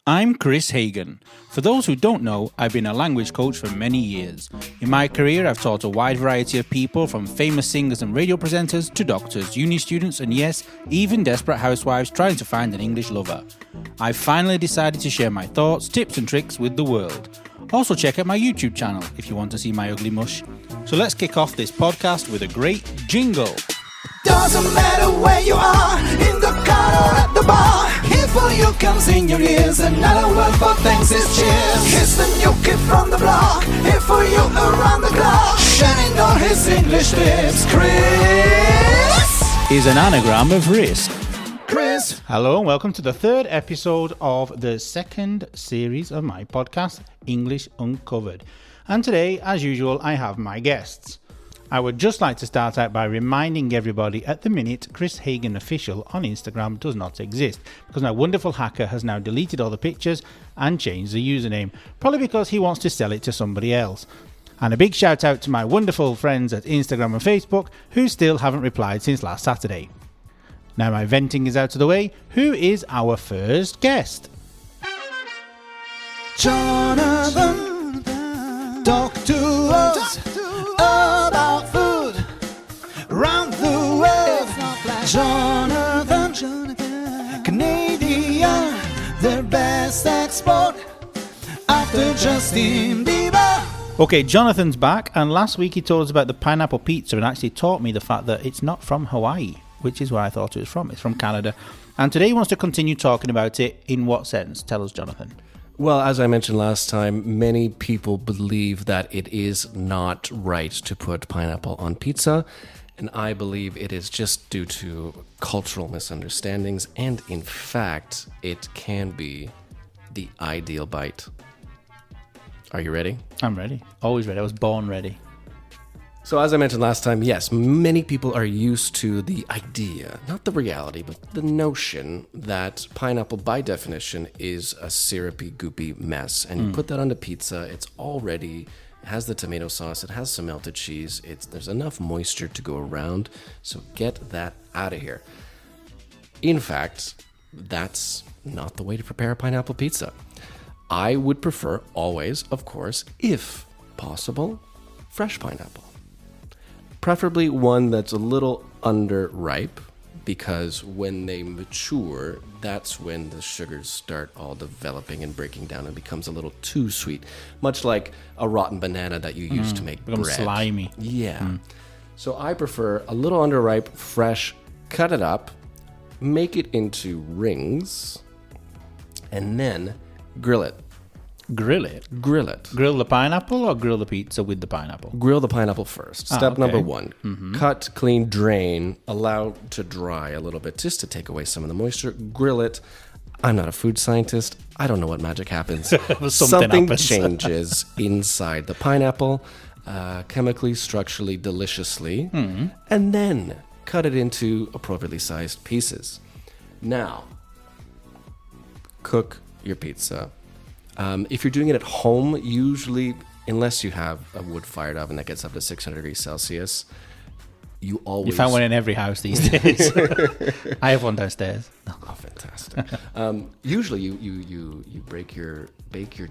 I'm Kris Hagan. For those who don't know, I've been a language coach for many years. In my career, I've taught a wide variety of people, from famous singers and radio presenters to doctors, uni students, and yes, even desperate housewives trying to find an English lover. I've finally decided to share my thoughts, tips and tricks with the world. Also check out my YouTube channel if you want to see my ugly mush. So let's kick off this podcast with a great jingle. Doesn't matter where you are, in the car or at the bar. Here for you comes in your ears, another word for thanks is cheers. Here's the new kid from the block, here for you around the clock, sharing all his English tips. Kris is an anagram of risk. Kris. Hello and welcome to the third episode of the second series of my podcast, English Uncovered. And today, as usual, I have my guests. I would just like to start out by reminding everybody at the minute Kris Hagan Official on Instagram does not exist, because my wonderful hacker has now deleted all the pictures and changed the username, probably because he wants to sell it to somebody else. And a big shout out to my wonderful friends at Instagram and Facebook who still haven't replied since last Saturday. Now my venting is out of the way, who is our first guest? Jonathan, talk to us about food round the world. Jonathan, Canadian, their best export after Justin Bieber. Okay, Jonathan's back, and last week he told us about the pineapple pizza and actually taught me the fact that it's not from Hawaii, which is where I thought it was from. It's from Canada. And today he wants to continue talking about it. In what sense? Tell us, Jonathan. Well, as I mentioned last time, many people believe that it is not right to put pineapple on pizza, and I believe it is just due to cultural misunderstandings, and in fact, it can be the ideal bite. Are you ready? I'm ready. Always ready. I was born ready. So as I mentioned last time, yes, many people are used to the idea, not the reality, but the notion that pineapple by definition is a syrupy, goopy mess. And you put that on the pizza, it has the tomato sauce, it has some melted cheese, there's enough moisture to go around, so get that out of here. In fact, that's not the way to prepare a pineapple pizza. I would prefer always, of course, if possible, fresh pineapple. Preferably one that's a little underripe, because when they mature, that's when the sugars start all developing and breaking down and becomes a little too sweet. Much like a rotten banana that you use to make bread. Slimy. Yeah. So I prefer a little underripe, fresh, cut it up, make it into rings, and then grill it. Grill it? Grill it. Grill the pineapple or grill the pizza with the pineapple? Grill the pineapple first. Step number one. Mm-hmm. Cut, clean, drain, allow to dry a little bit just to take away some of the moisture. Grill it. I'm not a food scientist. I don't know what magic happens. Something happens. changes inside the pineapple, chemically, structurally, deliciously, and then cut it into appropriately sized pieces. Now, cook your pizza. If you're doing it at home, usually, unless you have a wood-fired oven that gets up to 600 degrees Celsius, you find one in every house these days. I have one downstairs. Oh, fantastic! Usually, you bake your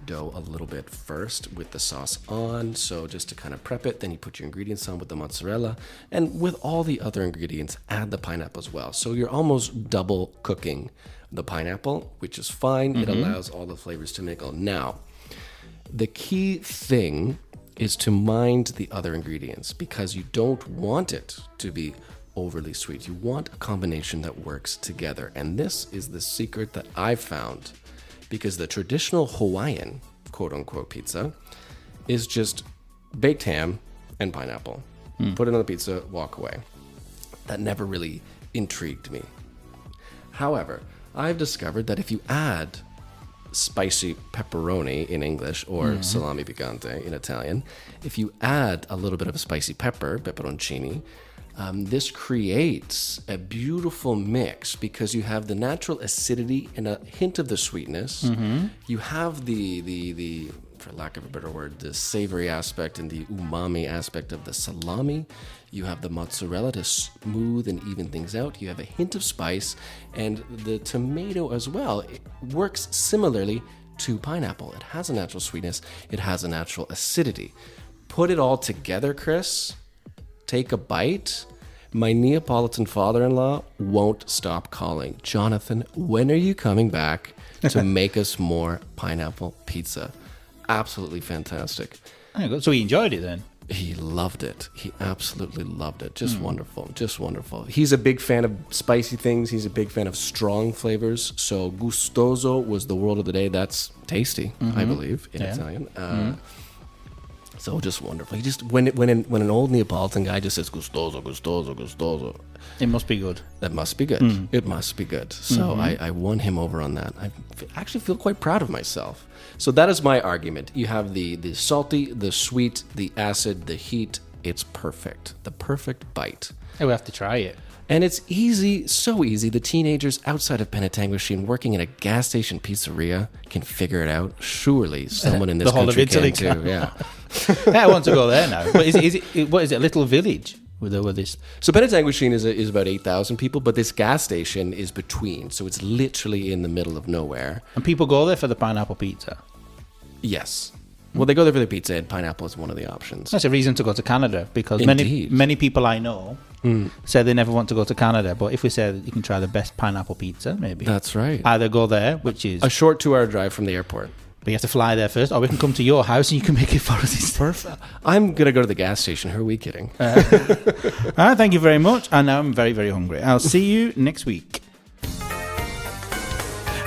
dough a little bit first with the sauce on, so just to kind of prep it. Then you put your ingredients on with the mozzarella, and with all the other ingredients, add the pineapple as well. So you're almost double cooking the pineapple, which is fine. It allows all the flavors to mingle. Now, the key thing is to mind the other ingredients, because you don't want it to be overly sweet. You want a combination that works together. And this is the secret that I've found, because the traditional Hawaiian, quote unquote, pizza is just baked ham and pineapple. Put it on the pizza, walk away. That never really intrigued me. However, I've discovered that if you add spicy pepperoni in English, or salami picante in Italian, if you add a little bit of spicy pepper, pepperoncini, this creates a beautiful mix because you have the natural acidity and a hint of the sweetness. You have the for lack of a better word, the savory aspect and the umami aspect of the salami. You have the mozzarella to smooth and even things out. You have a hint of spice, and the tomato as well. It works similarly to pineapple. It has a natural sweetness. It has a natural acidity. Put it all together, Kris. Take a bite. My Neapolitan father-in-law won't stop calling. Jonathan, when are you coming back to make us more pineapple pizza? Absolutely fantastic. So he enjoyed it then? He loved it. He absolutely loved it. Just wonderful. Just wonderful. He's a big fan of spicy things. He's a big fan of strong flavors. So gustoso was the word of the day. That's tasty, I believe, in Italian. So just wonderful. He just when an old Neapolitan guy just says gustoso, gustoso, gustoso. It must be good. That must be good. It must be good. So I won him over on that. I actually feel quite proud of myself. So that is my argument. You have the salty, the sweet, the acid, the heat. It's perfect. The perfect bite. Oh, we have to try it. And it's easy, so easy. The teenagers outside of Penitanguscene working in a gas station pizzeria can figure it out. Surely someone in this country can too. Yeah. I want to go there now. But is it what is it? A little village with this? So Penitanguscene is about 8,000 people, but this gas station is between. So it's literally in the middle of nowhere. And people go there for the pineapple pizza. Yes. Well, they go there for the pizza, and pineapple is one of the options. That's a reason to go to Canada because Indeed. many people I know say they never want to go to Canada. But if we say that you can try the best pineapple pizza, maybe that's right. Either go there, which is a short 2-hour drive from the airport. But you have to fly there first, or we can come to your house and you can make it for us. Perfect. I'm going to go to the gas station. Who are we kidding? All right, thank you very much. And now I'm very, very hungry. I'll see you next week.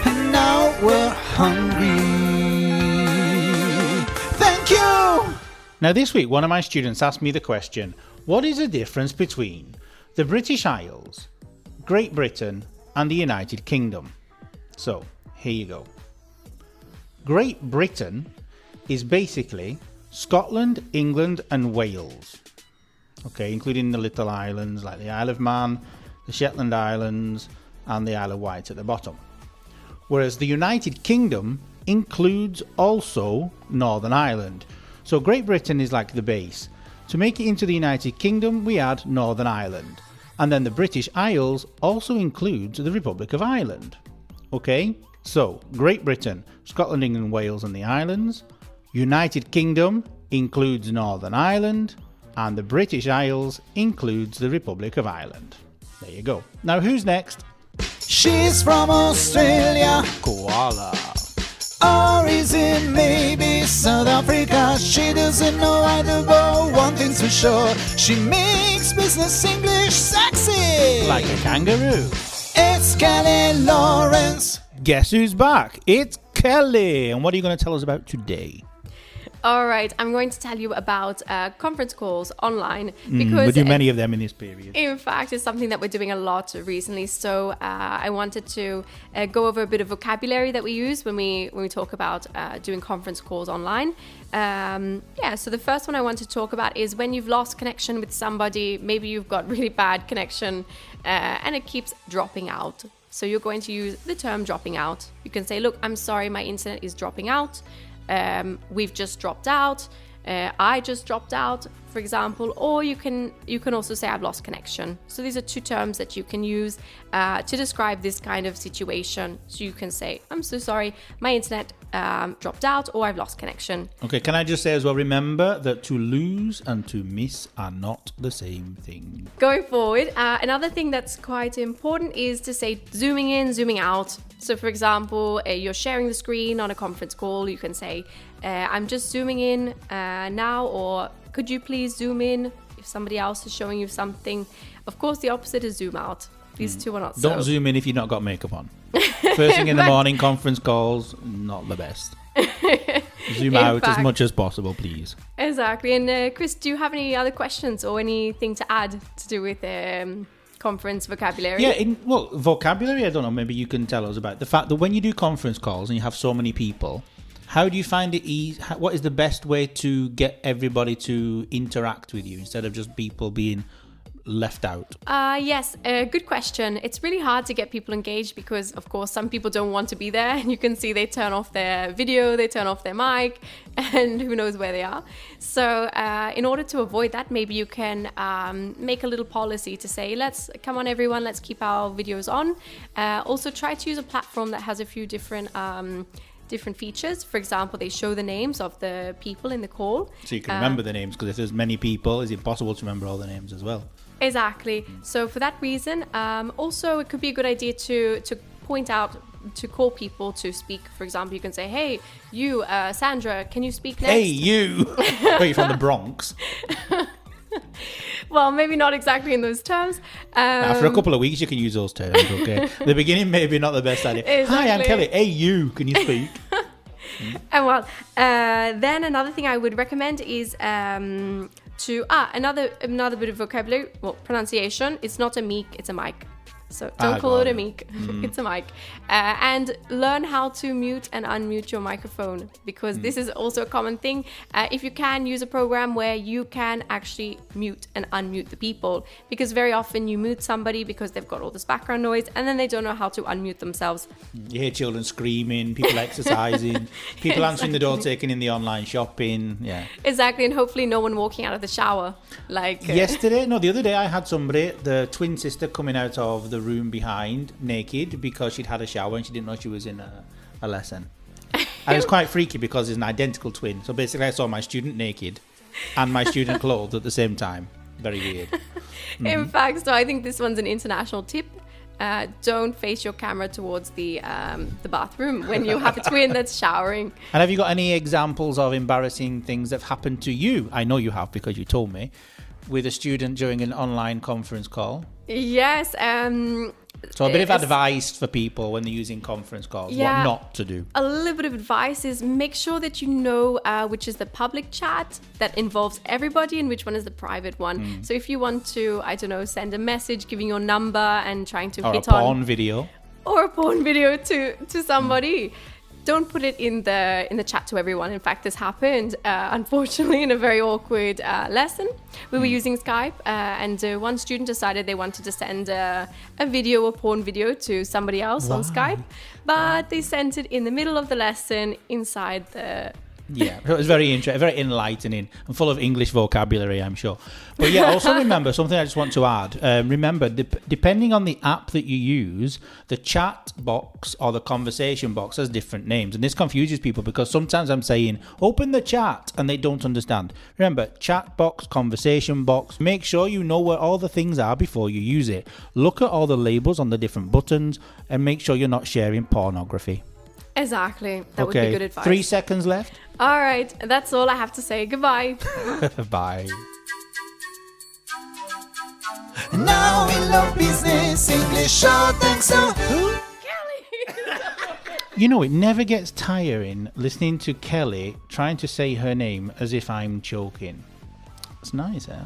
And now we're hungry. Thank you. Now this week, one of my students asked me the question, what is the difference between the British Isles, Great Britain, and the United Kingdom? So, here you go. Great Britain is basically Scotland, England, and Wales. Okay, including the little islands like the Isle of Man, the Shetland Islands, and the Isle of Wight at the bottom. Whereas the United Kingdom includes also Northern Ireland. So Great Britain is like the base. To make it into the United Kingdom, we add Northern Ireland. And then the British Isles also includes the Republic of Ireland. Okay? So, Great Britain, Scotland, England, Wales and the islands. United Kingdom includes Northern Ireland. And the British Isles includes the Republic of Ireland. There you go. Now, who's next? She's from Australia. Koala. Or is it maybe South Africa? She doesn't know either, but one thing's for sure. She makes business English sexy. Like a kangaroo. It's Kelly Lawrence. Guess who's back? It's Kelly. And what are you going to tell us about today? All right, I'm going to tell you about conference calls online because we do many of them in this period. In fact, it's something that we're doing a lot recently. So I wanted to go over a bit of vocabulary that we use when we talk about doing conference calls online. So the first one I want to talk about is when you've lost connection with somebody. Maybe you've got really bad connection and it keeps dropping out. So you're going to use the term dropping out. You can say, look, I'm sorry, my internet is dropping out. We've just dropped out. I just dropped out, for example, or you can also say I've lost connection. So these are two terms that you can use to describe this kind of situation. So you can say, I'm so sorry, my internet dropped out, or I've lost connection. Okay, can I just say as well, remember that to lose and to miss are not the same thing. Going forward, another thing that's quite important is to say zooming in, zooming out. So for example, you're sharing the screen on a conference call, you can say, I'm just zooming in now, or could you please zoom in if somebody else is showing you something. Of course, the opposite is zoom out. These two are not Don't zoom in if you've not got makeup on. First thing in the morning, conference calls, not the best. Zoom out as much as possible, please. Exactly. And Kris, do you have any other questions or anything to add to do with conference vocabulary? Yeah, vocabulary, I don't know, maybe you can tell us about the fact that when you do conference calls and you have so many people, how do you find it easy? What is the best way to get everybody to interact with you instead of just people being left out? Yes, good question. It's really hard to get people engaged because, of course, some people don't want to be there. And you can see they turn off their video, they turn off their mic, and who knows where they are. So in order to avoid that, maybe you can make a little policy to say, come on everyone, let's keep our videos on. Also try to use a platform that has a few different features. For example, they show the names of the people in the call. So you can remember the names, because if there's many people, it's impossible to remember all the names as well. Exactly. So for that reason, also it could be a good idea to point out, to call people to speak. For example, you can say, hey, you, Sandra, can you speak next? Hey, you! Wait, you're from the Bronx? Well, maybe not exactly in those terms. For a couple of weeks, you can use those terms, okay? The beginning, maybe not the best idea. Exactly. Hi, I'm Kelly. Hey, you, can you speak? And then another thing I would recommend is another bit of vocabulary. Well, pronunciation. It's not a meek, it's a mic. So don't call it a mic. It's a mic. And learn how to mute and unmute your microphone, because this is also a common thing. If you can, use a program where you can actually mute and unmute the people, because very often you mute somebody because they've got all this background noise and then they don't know how to unmute themselves. You hear children screaming, people exercising, people answering the door, taking in the online shopping. Yeah. Exactly. And hopefully no one walking out of the shower. The other day I had somebody, the twin sister, coming out of the room behind naked because she'd had a shower and she didn't know she was in a lesson. And it was quite freaky because it's an identical twin. So basically I saw my student naked and my student clothed at the same time. Very weird. In fact, so I think this one's an international tip. Don't face your camera towards the bathroom when you have a twin that's showering. And have you got any examples of embarrassing things that have happened to you? I know you have, because you told me, with a student during an online conference call. Yes. So a bit of advice for people when they're using conference calls, what not to do. A little bit of advice is make sure that you know which is the public chat that involves everybody and which one is the private one. So if you want to, I don't know, send a message giving your number and trying to hit on... Or a porn video. Or a porn video to somebody. Don't put it in the chat to everyone. In fact, this happened, unfortunately, in a very awkward lesson. We were using Skype, and one student decided they wanted to send a porn video to somebody else on Skype, but they sent it in the middle of the lesson inside the... Yeah, it was very interesting, very enlightening, and full of English vocabulary, I'm sure. But yeah, also remember, something I just want to add, remember, depending on the app that you use, the chat box or the conversation box has different names. And this confuses people because sometimes I'm saying, open the chat, and they don't understand. Remember, chat box, conversation box, make sure you know where all the things are before you use it. Look at all the labels on the different buttons, and make sure you're not sharing pornography. Exactly. That would be good advice. 3 seconds left. All right. That's all I have to say. Goodbye. Bye. Now we love business, English short and so. Kelly. You know, it never gets tiring listening to Kelly trying to say her name as if I'm choking. It's nice, eh?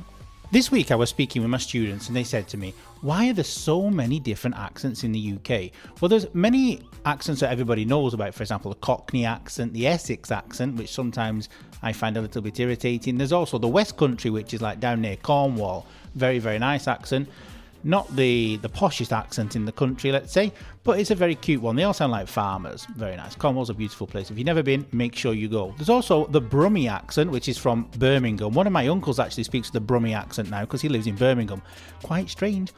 This week I was speaking with my students and they said to me, why are there so many different accents in the UK? Well, there's many accents that everybody knows about. For example, the Cockney accent, the Essex accent, which sometimes I find a little bit irritating. There's also the West Country, which is like down near Cornwall. Very, very nice accent. Not the poshest accent in the country, let's say, but it's a very cute one. They all sound like farmers. Very nice. Cornwall's a beautiful place. If you've never been, make sure you go. There's also the Brummie accent, which is from Birmingham. One of my uncles actually speaks the Brummie accent now because he lives in Birmingham. Quite strange.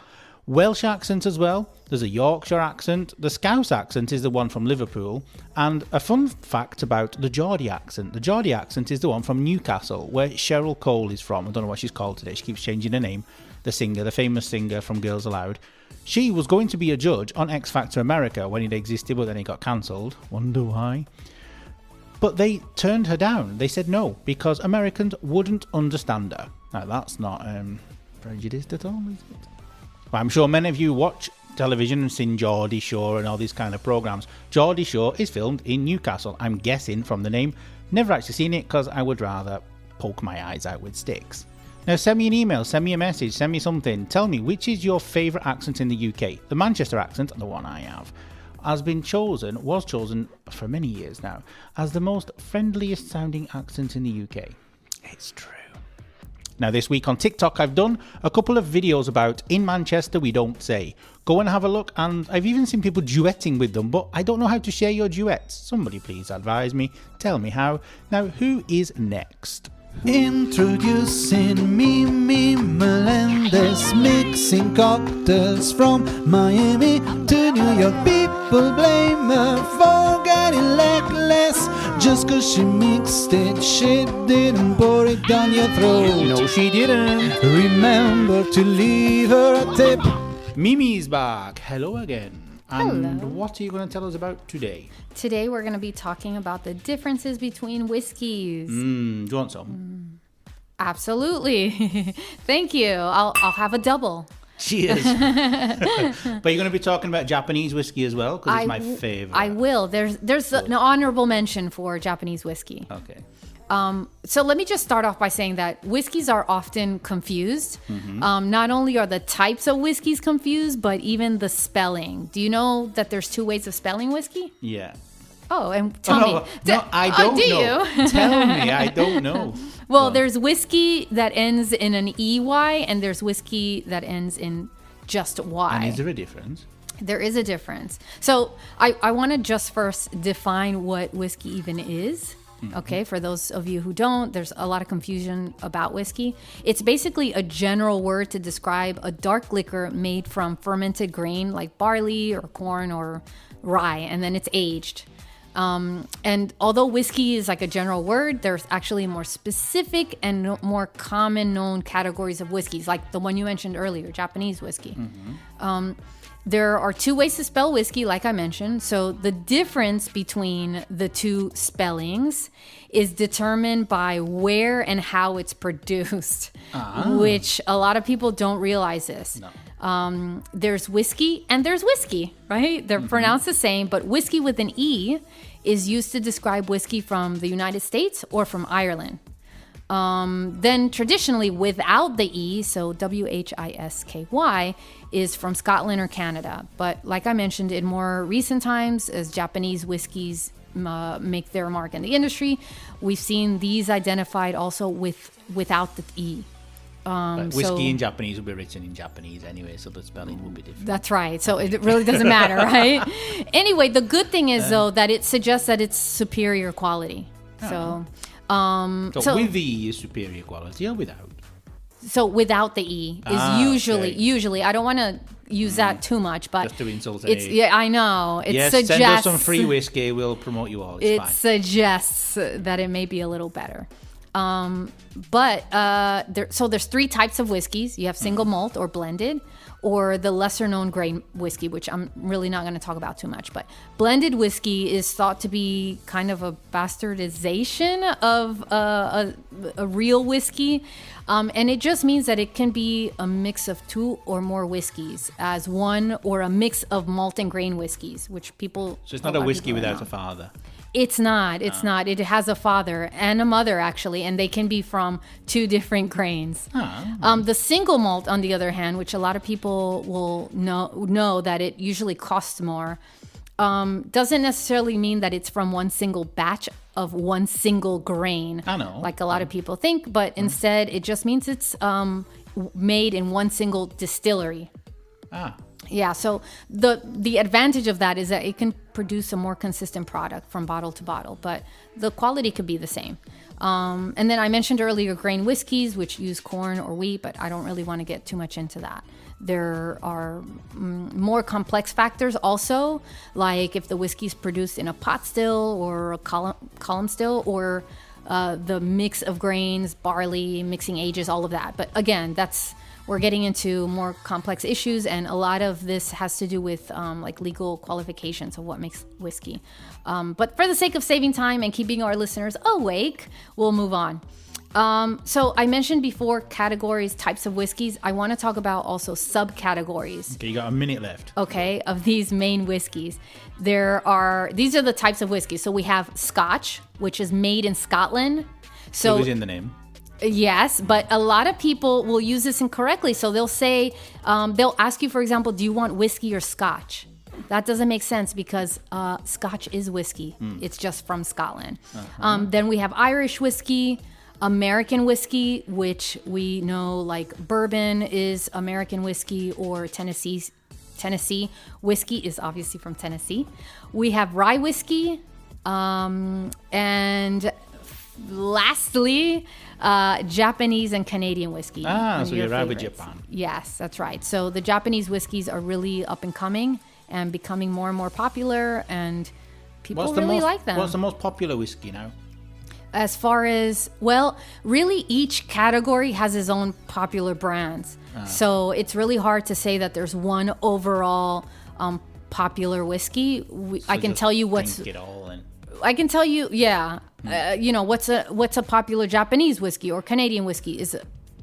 Welsh accent as well. There's a Yorkshire accent. The Scouse accent is the one from Liverpool. And a fun fact about the Geordie accent. The Geordie accent is the one from Newcastle, where Cheryl Cole is from. I don't know what she's called today. She keeps changing her name. The singer, the famous singer from Girls Aloud. She was going to be a judge on X Factor America when it existed, but then it got cancelled. Wonder why? But they turned her down. They said no, because Americans wouldn't understand her. Now, that's not prejudiced at all, is it? Well, I'm sure many of you watch television and seen Geordie Shore and all these kind of programmes. Geordie Shore is filmed in Newcastle, I'm guessing from the name. Never actually seen it because I would rather poke my eyes out with sticks. Now send me an email, send me a message, send me something. Tell me which is your favourite accent in the UK. The Manchester accent, the one I have, was chosen for many years now as the most friendliest sounding accent in the UK. It's true. Now, this week on TikTok, I've done a couple of videos about In Manchester We Don't Say. Go and have a look, and I've even seen people duetting with them, but I don't know how to share your duets. Somebody please advise me, tell me how. Now, who is next? Introducing Mimi Melendez, mixing cocktails from Miami to New York. People blame her for getting legless just 'cause she mixed it. She didn't pour it down your throat. No, she didn't. Remember to leave her a tip. Mimi's back. Hello again. And Hello. what are you going to tell us about today? Today we're going to be talking about the differences between whiskeys. Do you want some? Absolutely. Thank you. I'll have a double. Cheers. But you're going to be talking about Japanese whiskey as well, because it's my favorite. I will. There's an honorable mention for Japanese whiskey. Okay. So let me just start off by saying that whiskeys are often confused. Not only are the types of whiskeys confused, but even the spelling. Do you know that there's two ways of spelling whiskey? Yeah. Oh, and tell me. No, I don't do know. you? Tell me, I don't know. Well, there's whiskey that ends in an EY, and there's whiskey that ends in just Y. And is there a difference? There is a difference. So I want to just first define what whiskey even is. Okay, for those of you who don't, there's a lot of confusion about whiskey. It's basically a general word to describe a dark liquor made from fermented grain like barley or corn or rye, and then it's aged. And although whiskey is like a general word, there's actually more specific and more common known categories of whiskeys, like the one you mentioned earlier, Japanese whiskey. There are two ways to spell whiskey, like I mentioned. So the difference between the two spellings is determined by where and how it's produced, which a lot of people don't realize this. No. There's whiskey and there's whiskey, right? They're pronounced the same, but whiskey with an E is used to describe whiskey from the United States or from Ireland. Then traditionally without the E, so WHISKY, is from Scotland or Canada. But like I mentioned, in more recent times, as Japanese whiskeys make their mark in the industry, we've seen these identified also without the E. But whiskey in Japanese will be written in Japanese anyway, so the spelling will be different. That's right. So it really doesn't matter, right? Anyway, the good thing is, though, that it suggests that it's superior quality. So with the E is superior quality or without? So without the E is usually, I don't want to use that too much, but just to insult it's I know. It suggests, send us some free whiskey, we'll promote you all. It's fine. Suggests that it may be a little better. There's three types of whiskeys. You have single malt or blended, or the lesser known grain whiskey, which I'm really not going to talk about too much. But blended whiskey is thought to be kind of a bastardization of a real whiskey. And it just means that it can be a mix of two or more whiskeys as one, or a mix of malt and grain whiskeys, which people... So it's not a whiskey without a father. It's not. It's not. It has a father and a mother, actually, and they can be from two different grains. The single malt, on the other hand, which a lot of people will know that it usually costs more, doesn't necessarily mean that it's from one single batch of one single grain. I know. Like a lot of people think, but instead it just means it's made in one single distillery. Yeah, so the advantage of that is that it can produce a more consistent product from bottle to bottle, but the quality could be the same. And then I mentioned earlier grain whiskeys, which use corn or wheat, but I don't really want to get too much into that. There are more complex factors also, like if the whiskey is produced in a pot still or a column still, or the mix of grains, barley, mixing ages, all of that. But again, we're getting into more complex issues, and a lot of this has to do with like legal qualifications of what makes whiskey. But for the sake of saving time and keeping our listeners awake, we'll move on. So I mentioned before categories, types of whiskeys. I want to talk about also subcategories. Okay, you got a minute left. Okay, of these main whiskeys. These are the types of whiskey. So we have Scotch, which is made in Scotland. So it was in the name. Yes, but a lot of people will use this incorrectly. So they'll say, they'll ask you, for example, do you want whiskey or Scotch? That doesn't make sense because Scotch is whiskey. It's just from Scotland. Then we have Irish whiskey, American whiskey, which we know like bourbon is American whiskey, or Tennessee whiskey is obviously from Tennessee. We have rye whiskey, and lastly, Japanese and Canadian whiskey. So you're right with favorites. Japan. Yes, that's right. So the Japanese whiskeys are really up and coming and becoming more and more popular, and people really like them. What's the most popular whiskey now? As far as, well, really each category has its own popular brands. So it's really hard to say that there's one overall popular whiskey. I can tell you what's... I can tell you, what's a popular Japanese whiskey or Canadian whiskey is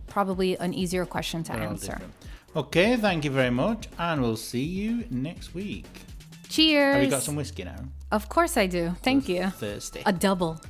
probably an easier question to answer. Okay, thank you very much, and we'll see you next week. Cheers. Have you got some whiskey now? Of course I do. Thank you. Thirsty. A double.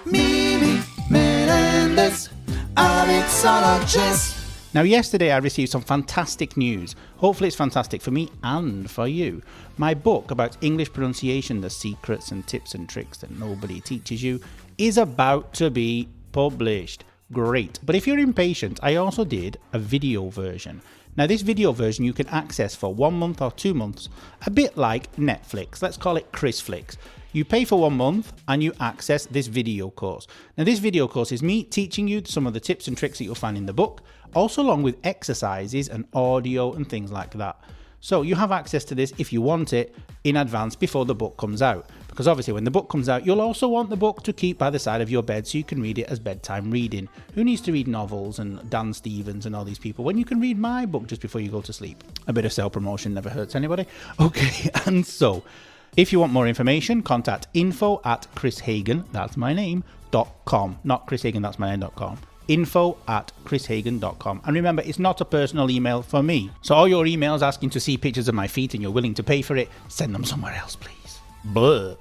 Mimi Melendez, a mixologist. Now, yesterday I received some fantastic news. Hopefully it's fantastic for me and for you. My book about English pronunciation, the secrets and tips and tricks that nobody teaches you, is about to be published. Great. But if you're impatient, I also did a video version. Now, this video version you can access for 1 month or 2 months, a bit like Netflix. Let's call it Kris Flicks. You pay for 1 month and you access this video course. Now, this video course is me teaching you some of the tips and tricks that you'll find in the book, also along with exercises and audio and things like that. So you have access to this if you want it in advance before the book comes out. Because obviously when the book comes out, you'll also want the book to keep by the side of your bed so you can read it as bedtime reading. Who needs to read novels and Dan Stevens and all these people when you can read my book just before you go to sleep? A bit of self-promotion never hurts anybody. Okay, and so if you want more information, contact info@KrisHagan, that's my name, .com. Not Chris Hagan, that's my name.com. info@KrisHagan.com. And remember, it's not a personal email for me. So all your emails asking to see pictures of my feet and you're willing to pay for it, send them somewhere else, please. Blah.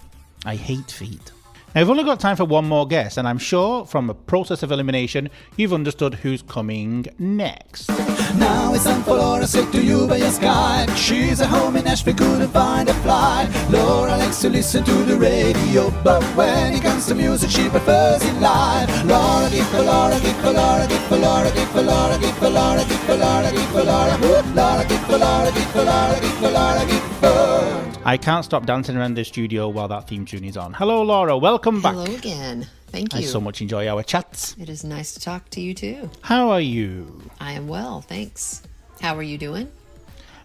I hate feet. Now, we've only got time for one more guest, and I'm sure from a process of elimination, you've understood who's coming next. Now it's time for Laura, sick to you by your Skype. She's at home in Nashville, couldn't find a flight. Laura likes to listen to the radio, but when it comes to music, she prefers it live. Laura, give for Laura, give for Laura, give for Laura, give for Laura, give for Laura, give for Laura, give for Laura. Laura, give for Laura, give for Laura, give for Laura, give for. I can't stop dancing around the studio while that theme tune is on. Hello, Laura. Welcome back. Hello again. Thank you. I so much enjoy our chats. It is nice to talk to you too. How are you? I am well, thanks. How are you doing?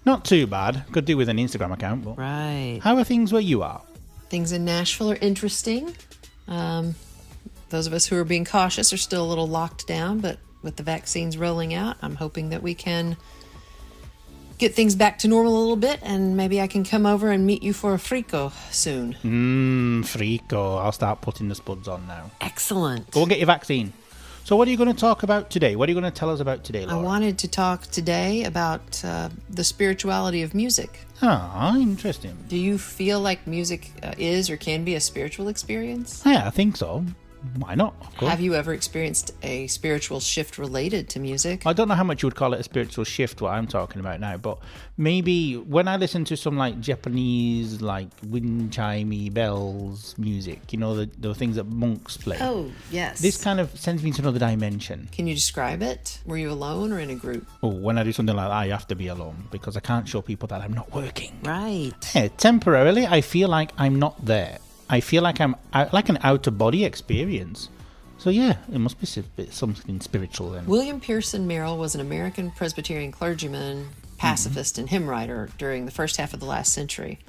Not too bad. Could do with an Instagram account, but Right. how are things where you are? Things in Nashville are interesting. Those of us who are being cautious are still a little locked down, but with the vaccines rolling out, I'm hoping that we can get things back to normal a little bit, and maybe I can come over and meet you for a frico soon. Frico. I'll start putting the spuds on now. Excellent. Go and get your vaccine. So what are you going to talk about today? What are you going to tell us about today, I Laura? wanted to talk today about the spirituality of music. Ah, interesting. Do you feel like music is or can be a spiritual experience? Yeah, I think so. Why not? Of course. Have you ever experienced a spiritual shift related to music? I don't know how much you would call it a spiritual shift, what I'm talking about now, but maybe when I listen to some like Japanese, like wind chimey bells music, you know, the things that monks play. Oh, yes. This kind of sends me to another dimension. Can you describe it? Were you alone or in a group? Oh, when I do something like that, I have to be alone because I can't show people that I'm not working. Right. Yeah, temporarily, I feel like I'm not there. I feel like I'm like an out-of-body experience. So yeah, it must be something spiritual then. William Pearson Merrill was an American Presbyterian clergyman, pacifist, and hymn writer during the first half of the last century.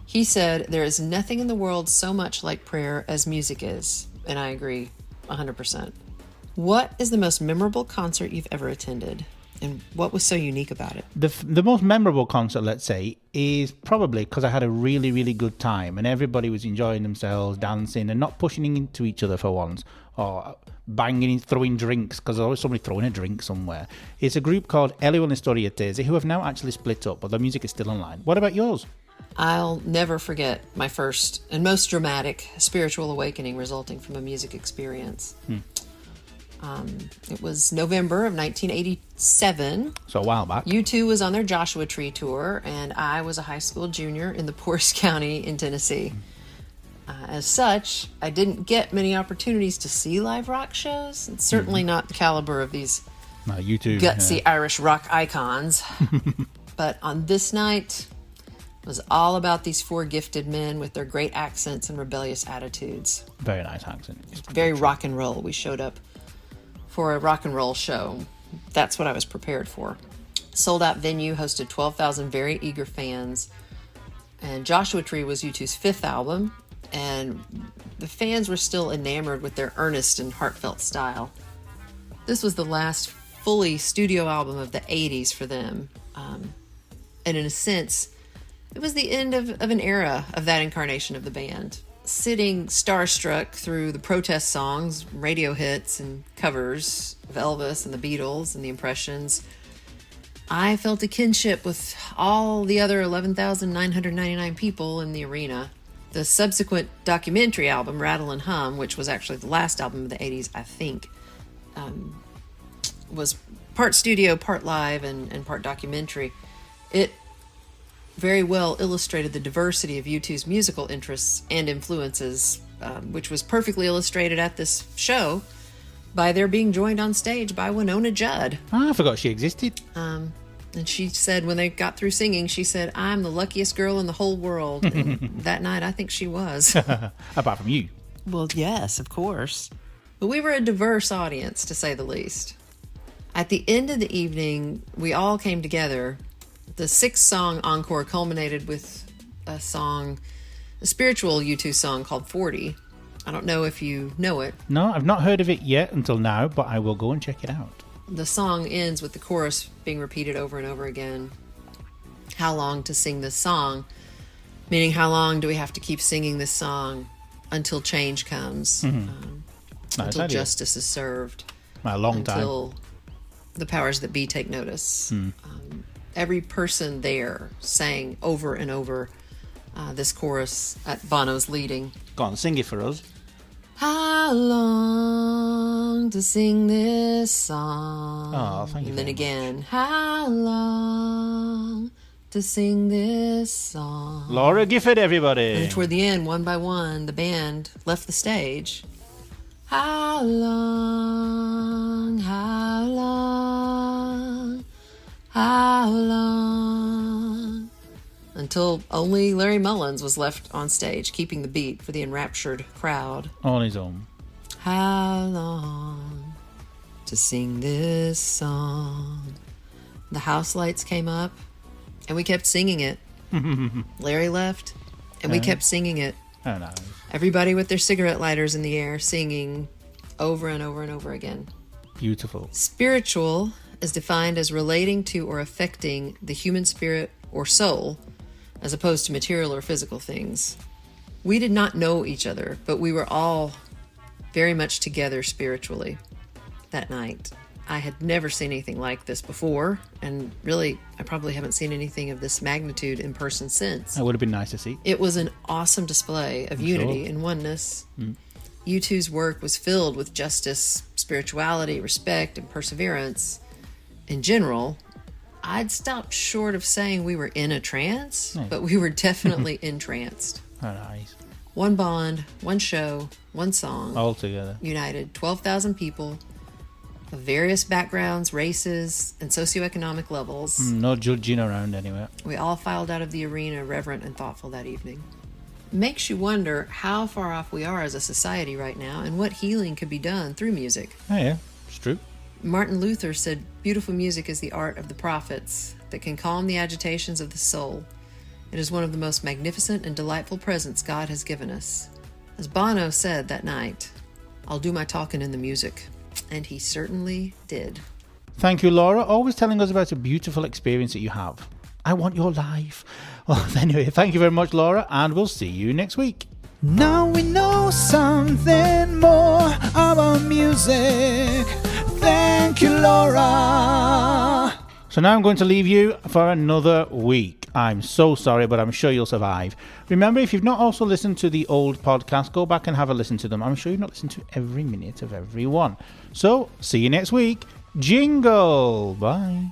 He said, "There is nothing in the world so much like prayer as music is." And I agree 100%. What is the most memorable concert you've ever attended? And what was so unique about it? The most memorable concert, let's say, is probably because I had a really, really good time and everybody was enjoying themselves, dancing and not pushing into each other for once or banging, throwing drinks because there's always somebody throwing a drink somewhere. It's a group called Elio and Historietese who have now actually split up, but their music is still online. What about yours? I'll never forget my first and most dramatic spiritual awakening resulting from a music experience. It was November of 1987. So a while back. U2 was on their Joshua Tree tour, and I was a high school junior in the poorest county in Tennessee. As such, I didn't get many opportunities to see live rock shows. It's certainly not the caliber of these gutsy Irish rock icons. But on this night, it was all about these 4 gifted men with their great accents and rebellious attitudes. Very nice accent. Very rock and roll. We showed up for a rock and roll show. That's what I was prepared for. Sold out venue, hosted 12,000 very eager fans. And Joshua Tree was U2's 5th album. And the fans were still enamored with their earnest and heartfelt style. This was the last fully studio album of the 80s for them. And in a sense, it was the end of an era of that incarnation of the band. Sitting starstruck through the protest songs, radio hits, and covers of Elvis and the Beatles and the Impressions, I felt a kinship with all the other 11,999 people in the arena. The subsequent documentary album, Rattle and Hum, which was actually the last album of the 80s, I think, was part studio, part live, and part documentary. It very well illustrated the diversity of U2's musical interests and influences, which was perfectly illustrated at this show by their being joined on stage by Winona Judd. I forgot she existed. And she said when they got through singing, she said, "I'm the luckiest girl in the whole world." And that night, I think she was. Apart from you. Well, yes, of course. But we were a diverse audience, to say the least. At the end of the evening, we all came together. The 6-song encore culminated with a spiritual U2 song called 40. I don't know if you know it. No, I've not heard of it yet until now, but I will go and check it out. The song ends with the chorus being repeated over and over again. How long to sing this song? Meaning, how long do we have to keep singing this song until change comes? Until justice is served. A long time. Until the powers that be take notice. Every person there sang over and over this chorus at Bono's leading. Go on, sing it for us. How long to sing this song? Oh, thank you. And then again, how long to sing this song? Laura Gifford, everybody. And toward the end, one by one, the band left the stage. How long, how long, how long? Until only Larry Mullins was left on stage, keeping the beat for the enraptured crowd. On his own. How long to sing this song? The house lights came up, and we kept singing it. Larry left, and we kept singing it. Oh, no. Everybody with their cigarette lighters in the air, singing over and over and over again. Beautiful. Spiritual is defined as relating to or affecting the human spirit or soul, as opposed to material or physical things. We did not know each other, but we were all very much together spiritually that night. I had never seen anything like this before, and really, I probably haven't seen anything of this magnitude in person since. That would have been nice to see. It was an awesome display of unity and oneness. U2's work was filled with justice, spirituality, respect, and perseverance. In general, I'd stopped short of saying we were in a trance, but we were definitely entranced. Oh, nice. One bond, one show, one song. All together. United 12,000 people of various backgrounds, races, and socioeconomic levels. No judging around anywhere. We all filed out of the arena reverent and thoughtful that evening. Makes you wonder how far off we are as a society right now and what healing could be done through music. Oh, yeah. It's true. Martin Luther said, "Beautiful music is the art of the prophets that can calm the agitations of the soul. It is one of the most magnificent and delightful presents God has given us." As Bono said that night, "I'll do my talking in the music." And he certainly did. Thank you, Laura. Always telling us about a beautiful experience that you have. I want your life. Well, anyway, thank you very much, Laura, and we'll see you next week. Now we know something more about music. Thank you, Laura. So now I'm going to leave you for another week. I'm so sorry, but I'm sure you'll survive. Remember, if you've not also listened to the old podcast, go back and have a listen to them. I'm sure you've not listened to every minute of every one. So, see you next week. Jingle. Bye.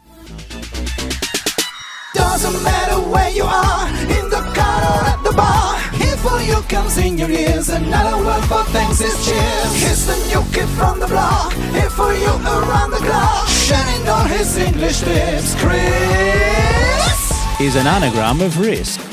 Doesn't matter where you are, in the car or at the bar. If for you comes in your ears. Another word for thanks is cheers. Here's the new kid from the block, here for you around the clock, shining all his English tips. Kris is an anagram of risk.